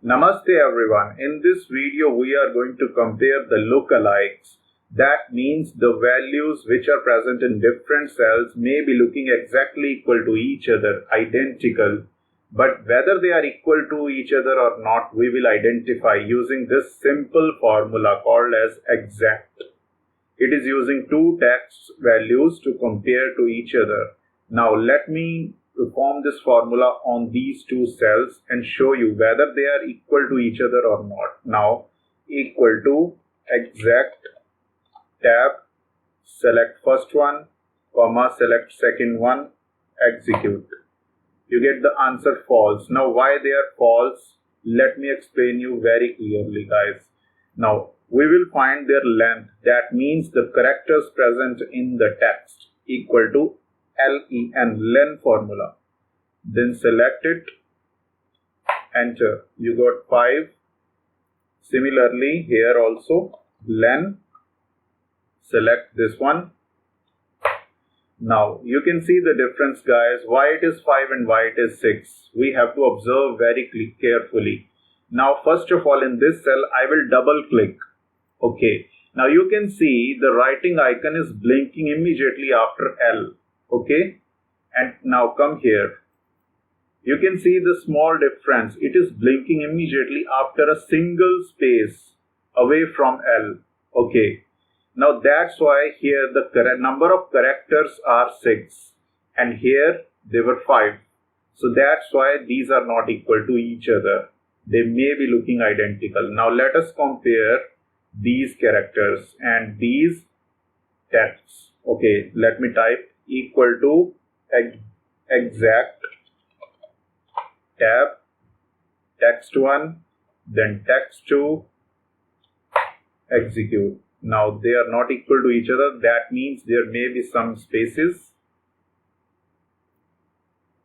Namaste everyone. In this video we are going to compare the lookalikes. That means the values which are present in different cells may be looking exactly equal to each other, identical. But whether they are equal to each other or not, we will identify using this simple formula called as exact. It is using two text values to compare to each other. Now let me perform this formula on these two cells and show you whether they are equal to each other or not. Now equal to exact, tab, select first one, comma, select second one, execute. You get the answer false. Now why they are false? Let me explain you very clearly, guys. Now we will find their length. That means the characters present in the text equal to len formula. Then select it, enter. You got 5. Similarly here also len, select this one. Now you can see the difference, guys, why it is 5 and why it is 6. We have to observe very carefully. Now first of all, in this cell I will double click. Okay, now you can see the writing icon is blinking immediately after L. Okay, and now come here. You can see the small difference. It is blinking immediately after a single space away from L. Okay, now that's why here the number of characters are 6 and here they were 5. So that's why these are not equal to each other. They may be looking identical. Now let us compare these characters and these texts. Okay, let me type equal to exact, tab, text 1, then text 2, execute. Now they are not equal to each other. That means there may be some spaces.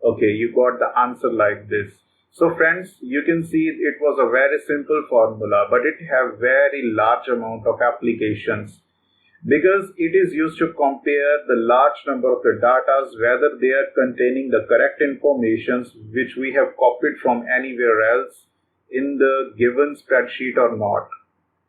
Okay, you got the answer like this. So friends, you can see it was a very simple formula, but it have very large amount of applications because it is used to compare the large number of the data, whether they are containing the correct informations which we have copied from anywhere else in the given spreadsheet or not.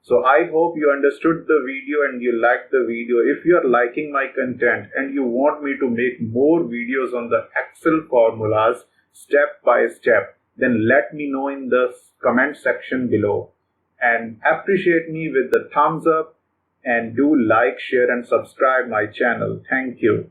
So I hope you understood the video and you liked the video. If you are liking my content and you want me to make more videos on the Excel formulas step by step, then let me know in the comment section below and appreciate me with the thumbs up and do like, share and subscribe my channel. Thank you.